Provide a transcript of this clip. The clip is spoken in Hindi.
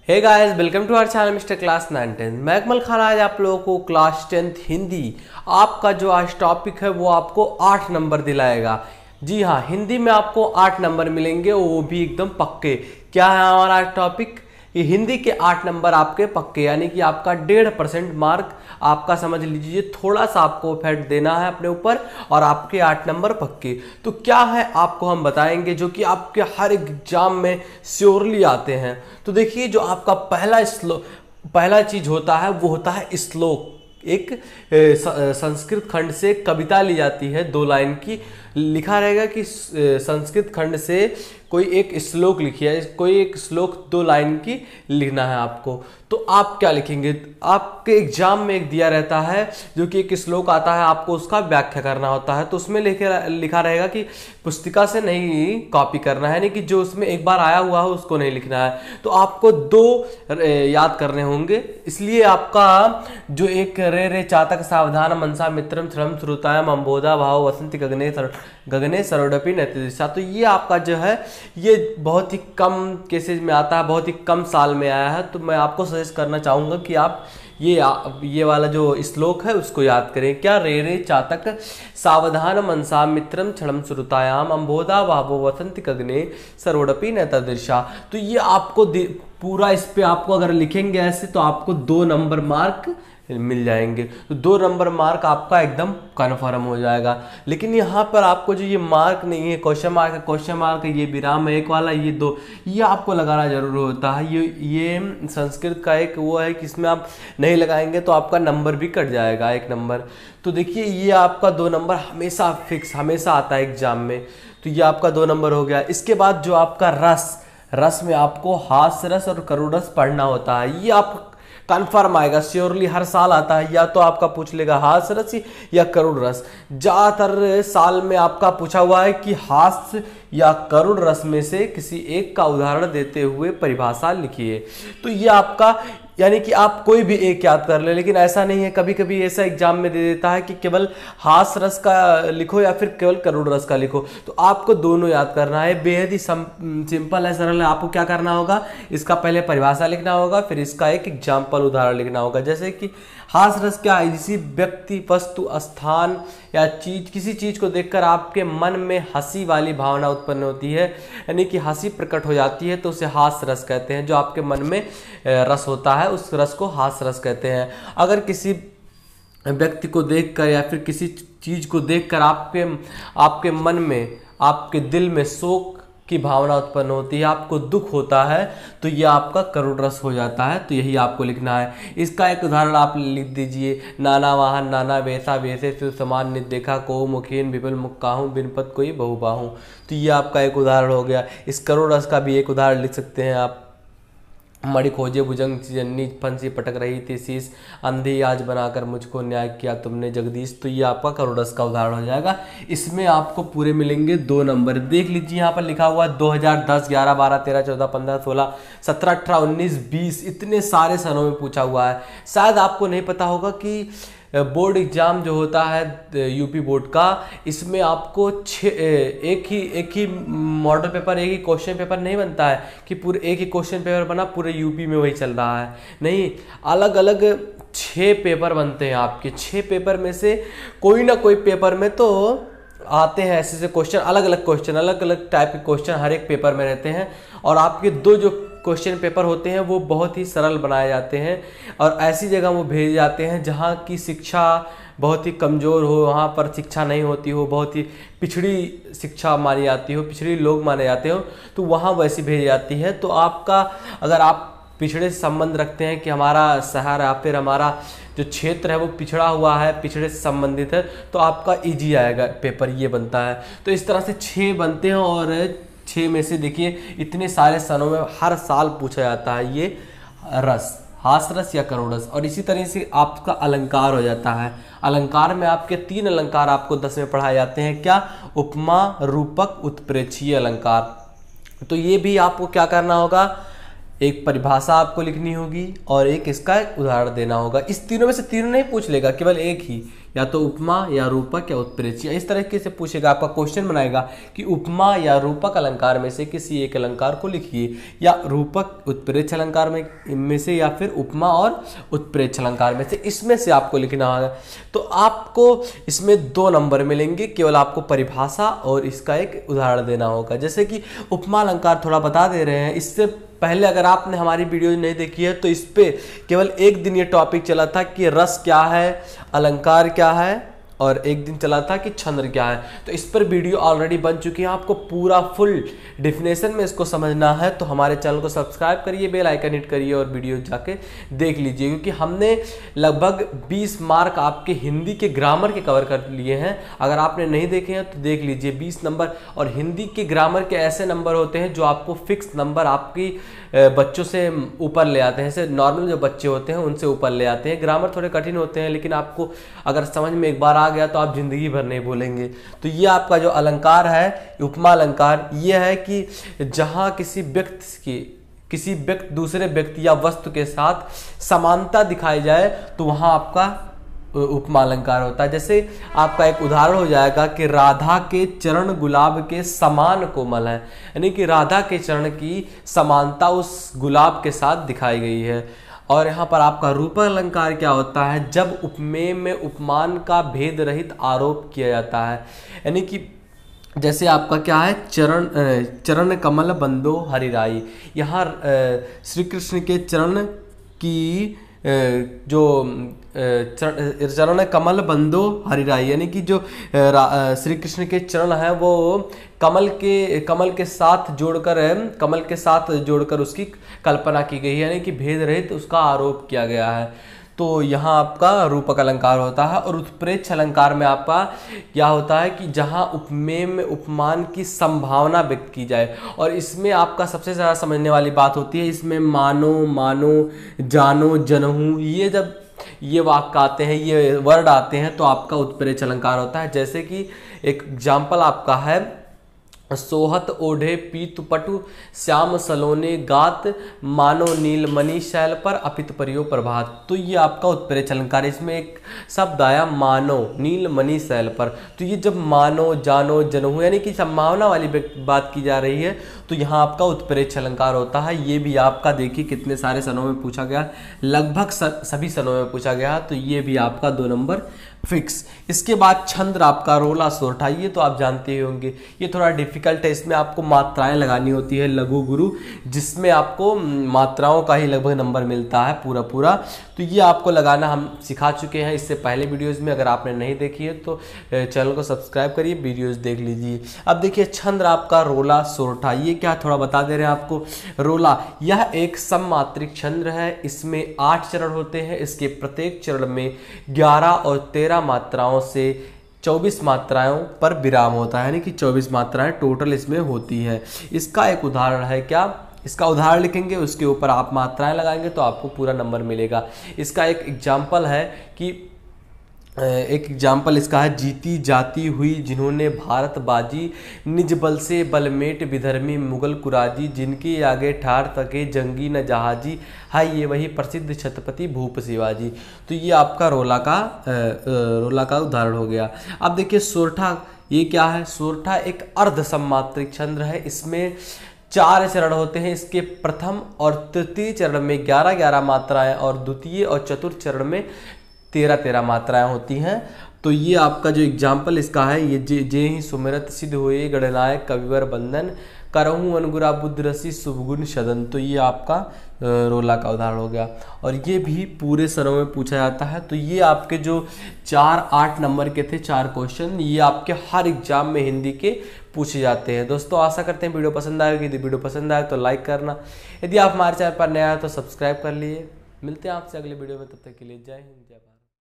Hey guys, welcome to our channel mister class 9-10। मैं अकमल खान आज आप लोगों को क्लास 10th हिंदी आपका जो आज टॉपिक है वो आपको 8 नंबर दिलाएगा। जी हाँ, हिंदी में आपको 8 नंबर मिलेंगे, वो भी एकदम पक्के। क्या है हमारा आज टॉपिक? ये हिंदी के 8 नंबर आपके पक्के, यानी कि आपका 1.5% मार्क आपका समझ लीजिए, थोड़ा सा आपको फैट देना है अपने ऊपर और आपके 8 नंबर पक्के। तो क्या है आपको हम बताएंगे जो कि आपके हर एग्जाम में श्योरली आते हैं। तो देखिए, जो आपका पहला चीज होता है वो होता है श्लोक। एक संस्कृत खंड से कविता ली जाती है, 2 लाइन की। लिखा रहेगा कि संस्कृत खंड से कोई एक श्लोक लिखिए, कोई एक श्लोक 2 लाइन की लिखना है आपको। तो आप क्या लिखेंगे? आपके एग्जाम में एक दिया रहता है जो कि एक श्लोक आता है, आपको उसका व्याख्या करना होता है। तो उसमें लिखा रहेगा कि पुस्तिका से नहीं कॉपी करना है, यानी कि जो उसमें एक बार आया हुआ है उसको नहीं लिखना है। तो आपको 2 याद करने होंगे, इसलिए आपका जो एक रे चातक सावधान मनसा मित्रम श्रम श्रुतायम अम्बोधा भाव वसंती गगने सरोडपी नतिदिशा। तो ये आपका जो है ये बहुत ही कम केसेज में आता है, बहुत ही कम साल में आया है। तो मैं आपको सजेस्ट करना चाहूँगा कि आप ये वाला जो श्लोक है उसको याद करें। क्या? रे चातक सावधान मनसा मित्रम क्षणम श्रुतायाम अम्बोधा भावो वसंती गगने सरोडपी नतिदिशा। तो ये आपको पूरा इस पे आपको अगर लिखेंगे ऐसे तो आपको 2 नंबर मार्क मिल जाएंगे। तो 2 नंबर मार्क आपका एकदम कन्फर्म हो जाएगा। लेकिन यहाँ पर आपको जो ये मार्क नहीं है, क्वेश्चन मार्क है, ये विराम है एक वाला, ये 2, ये आपको लगाना जरूर होता है। ये संस्कृत का एक वो है कि इसमें आप नहीं लगाएंगे तो आपका नंबर भी कट जाएगा 1 नंबर। तो देखिए, ये आपका 2 नंबर हमेशा फिक्स हमेशा आता है एग्जाम में। तो ये आपका 2 नंबर हो गया। इसके बाद जो आपका रस में आपको हास्य रस और करुण रस पढ़ना होता है। ये आप कन्फर्म आएगा, श्योरली हर साल आता है। या तो आपका पूछ लेगा हास्य रस या करुण रस। ज्यादातर साल में आपका पूछा हुआ है कि हास्य या करुण रस में से किसी एक का उदाहरण देते हुए परिभाषा लिखिए। तो ये आपका, यानी कि आप कोई भी एक याद कर ले, लेकिन ऐसा नहीं है। कभी कभी ऐसा एग्जाम में दे देता है कि केवल हास्य रस का लिखो या फिर केवल करुण रस का लिखो। तो आपको दोनों याद करना है। बेहद ही सिंपल है, सरल है। आपको क्या करना होगा? इसका पहले परिभाषा लिखना होगा, फिर इसका एक एग्जाम्पल उदाहरण लिखना होगा। जैसे कि हास्य रस क्या है? किसी व्यक्ति, वस्तु, स्थान या चीज, किसी चीज को देखकर आपके मन में हंसी वाली भावना उत्पन्न होती है, यानी कि हंसी प्रकट हो जाती है, तो उसे हास्य रस कहते हैं। जो आपके मन में रस होता है उस रस को हास्य रस कहते हैं। अगर किसी व्यक्ति को देखकर या फिर किसी चीज को देखकर आपके मन में, आपके दिल में शोक की भावना उत्पन्न होती है, आपको दुख होता है, तो ये आपका करुण रस हो जाता है। तो यही आपको लिखना है। इसका एक उदाहरण आप लिख दीजिए। नाना वाहन नाना वैसा वैसे से समान नित देखा को मुखीन विपुल मुक्काहूँ बिनपत कोई बहुबाहूँ। तो ये आपका एक उदाहरण हो गया। इस करुण रस का भी एक उदाहरण लिख सकते हैं आप। मणि खोजे भुजंग जन्नी फंसी पटक रही थी शीश, अंधी आज बनाकर मुझको न्याय किया तुमने जगदीश। तो ये आपका करुण रस का उदाहरण हो जाएगा। इसमें आपको पूरे मिलेंगे 2 नंबर। देख लीजिए, यहाँ पर लिखा हुआ 2010, 11, 12, 13, 14, 15, 16, 17, 18, 19, 20 इतने सारे सनों में पूछा हुआ है। शायद आपको नहीं पता होगा कि बोर्ड एग्जाम जो होता है यूपी बोर्ड का, इसमें आपको एक ही मॉडल पेपर, एक ही क्वेश्चन पेपर नहीं बनता है कि पूरे एक ही क्वेश्चन पेपर बना पूरे यूपी में वही चल रहा है। नहीं, अलग अलग 6 पेपर बनते हैं आपके। 6 पेपर में से कोई ना कोई पेपर में तो आते हैं ऐसे क्वेश्चन, अलग अलग टाइप के क्वेश्चन हर एक पेपर में रहते हैं। और आपके 2 जो क्वेश्चन पेपर होते हैं वो बहुत ही सरल बनाए जाते हैं और ऐसी जगह वो भेजे जाते हैं जहाँ की शिक्षा बहुत ही कमज़ोर हो, वहाँ पर शिक्षा नहीं होती हो, बहुत ही पिछड़ी शिक्षा मानी जाती हो, पिछड़ी लोग माने जाते हो, तो वहाँ वैसी भेजी जाती है। तो आपका, अगर आप पिछड़े से संबंध रखते हैं कि हमारा शहर या फिर हमारा जो क्षेत्र है वो पिछड़ा हुआ है, पिछड़े से संबंधित है, तो आपका ईजी आएगा पेपर, ये बनता है। तो इस तरह से 6 बनते हैं और 6 में से देखिए इतने सारे सनों में हर साल पूछा जाता है ये रस, हास्य रस या करुण रस। और इसी तरह से आपका अलंकार हो जाता है। अलंकार में आपके 3 अलंकार आपको 10 में पढ़ाए जाते हैं। क्या? उपमा, रूपक, उत्प्रेक्षीय अलंकार। तो ये भी आपको क्या करना होगा? एक परिभाषा आपको लिखनी होगी और एक इसका उदाहरण देना होगा। इस तीनों में से तीनों नहीं पूछ लेगा, केवल एक ही, या तो उपमा या रूपक या उत्प्रेक्ष्य। इस तरीके से पूछेगा, आपका क्वेश्चन बनाएगा कि उपमा या रूपक अलंकार में से किसी एक अलंकार को लिखिए, या रूपक उत्प्रेक्ष्य अलंकार में से, या फिर उपमा और उत्प्रेक्ष्य अलंकार में से, इसमें से आपको लिखना होगा। तो आपको इसमें 2 नंबर मिलेंगे, केवल आपको परिभाषा और इसका एक उदाहरण देना होगा। जैसे कि उपमा अलंकार थोड़ा बता दे रहे हैं, इससे पहले अगर आपने हमारी वीडियो नहीं देखी है तो इस पे केवल एक दिन ये टॉपिक चला था कि रस क्या है, अलंकार क्या है, और एक दिन चला था कि छंद क्या है। तो इस पर वीडियो ऑलरेडी बन चुकी है, आपको पूरा फुल डेफिनेशन में इसको समझना है तो हमारे चैनल को सब्सक्राइब करिए, बेल आइकन हिट करिए और वीडियो जाके देख लीजिए, क्योंकि हमने लगभग 20 मार्क आपके हिंदी के ग्रामर के कवर कर लिए हैं। अगर आपने नहीं देखे हैं तो देख लीजिए, 20 नंबर। और हिंदी के ग्रामर के ऐसे नंबर होते हैं जो आपको फिक्स नंबर आपकी बच्चों से ऊपर ले आते हैं, जैसे नॉर्मल जो बच्चे होते हैं उनसे ऊपर ले आते हैं। ग्रामर थोड़े कठिन होते हैं, लेकिन आपको अगर समझ में एक बार आ गया तो आप जिंदगी भर नहीं भूलेंगे। तो ये आपका जो अलंकार है, उपमा अलंकार, ये है कि जहाँ किसी व्यक्ति दूसरे व्यक्ति या वस्तु के साथ समानता दिखाई जाए तो वहाँ आपका उपमा अलंकार होता है। जैसे आपका एक उदाहरण हो जाएगा कि राधा के चरण गुलाब के समान कोमल है, यानी कि राधा के चरण की समानता उस गुलाब के साथ दिखाई गई है। और यहाँ पर आपका रूपक अलंकार क्या होता है, जब उपमेय में उपमान का भेद रहित आरोप किया जाता है, यानी कि जैसे आपका क्या है, चरण कमल बंदो हरिराई। यहाँ श्री कृष्ण के चरण की जो चरण कमल बंदो हरिराई, यानी कि जो श्री कृष्ण के चरण हैं वो कमल के साथ जोड़कर उसकी कल्पना की गई है, यानी कि भेद रहित उसका आरोप किया गया है। तो यहाँ आपका रूपक अलंकार होता है। और उत्प्रेक्ष्य अलंकार में आपका क्या होता है कि जहाँ उपमेय में उपमान की संभावना व्यक्त की जाए, और इसमें आपका सबसे ज़्यादा समझने वाली बात होती है, इसमें मानो, जानो, जनहू, ये जब ये वाक्य आते हैं, ये वर्ड आते हैं तो आपका उत्प्रेक्ष्य अलंकार होता है। जैसे कि एक एग्जाम्पल आपका है, सोहत ओढ़े पीत पटु श्याम सलोने गात, मानो नील मणि शैल पर अपित परियो प्रभात। तो ये आपका उत्प्रेक्ष्य अलंकार, इसमें एक शब्द आया मानो, नील मणि शैल पर। तो ये जब मानो, जानो, जनहू, यानी कि संभावना वाली बात की जा रही है तो यहाँ आपका उत्प्रेक्ष्य अलंकार होता है। ये भी आपका देखिए कितने सारे सनों में पूछा गया, लगभग सभी सनों में पूछा गया, तो ये भी आपका 2 नंबर फिक्स। इसके बाद छंद आपका रोला सोरठा, ये तो आप जानते ही होंगे, ये थोड़ा डिफिकल्ट है। इसमें आपको मात्राएं लगानी होती है, लघु गुरु, जिसमें आपको मात्राओं का ही लगभग नंबर मिलता है पूरा। तो ये आपको लगाना हम सिखा चुके हैं इससे पहले वीडियोस में, अगर आपने नहीं देखी है तो चैनल को सब्सक्राइब करिए, वीडियोस देख लीजिए। अब देखिए छंद आपका रोला सोरठा, ये क्या थोड़ा बता दे रहे हैं आपको। रोला यह एक सममात्रिक छंद है, इसमें 8 चरण होते हैं, इसके प्रत्येक चरण में 11 और 13 मात्राओं से 24 मात्राओं पर विराम होता है, यानी कि 24 मात्राएं टोटल इसमें होती है। इसका एक उदाहरण है, क्या इसका उदाहरण लिखेंगे, उसके ऊपर आप मात्राएं लगाएंगे तो आपको पूरा नंबर मिलेगा। इसका एक एग्जाम्पल है कि इसका है, जीती जाती हुई जिन्होंने भारत बाजी, निज बल से बलमेट विधर्मी मुगल कुराजी, जिनके आगे ठार तके जंगी न जहाजी, है ये वही प्रसिद्ध छत्रपति भूप शिवाजी। तो ये आपका रोला का उदाहरण हो गया। अब देखिए सोरठा, ये क्या है, सोरठा एक अर्ध सममात्रिक छंद है, इसमें 4 चरण होते हैं। इसके प्रथम और तृतीय चरण में 11-11 मात्राएं और द्वितीय और चतुर्थ चरण में 13-13 मात्राएं होती हैं। तो ये आपका जो एग्जाम्पल इसका है, ये जे ही सुमिरत सिद्ध हुए गणनायक कविवर बंदन, करहूँ अनगुरा बुद्ध रसी शुभगुण सदन। तो ये आपका रोला का उदाहरण हो गया, और ये भी पूरे सनों में पूछा जाता है। तो ये आपके जो 4-8 नंबर के थे 4 क्वेश्चन, ये आपके हर एग्जाम में हिंदी के पूछे जाते हैं। दोस्तों आशा करते हैं वीडियो पसंद आएगी, यदि वीडियो पसंद आए तो लाइक करना, यदि आप हमारे चैनल पर नया है तो सब्सक्राइब कर लिए। मिलते हैं आपसे अगले वीडियो में, तब तक के लिए जय हिंद जय भारत।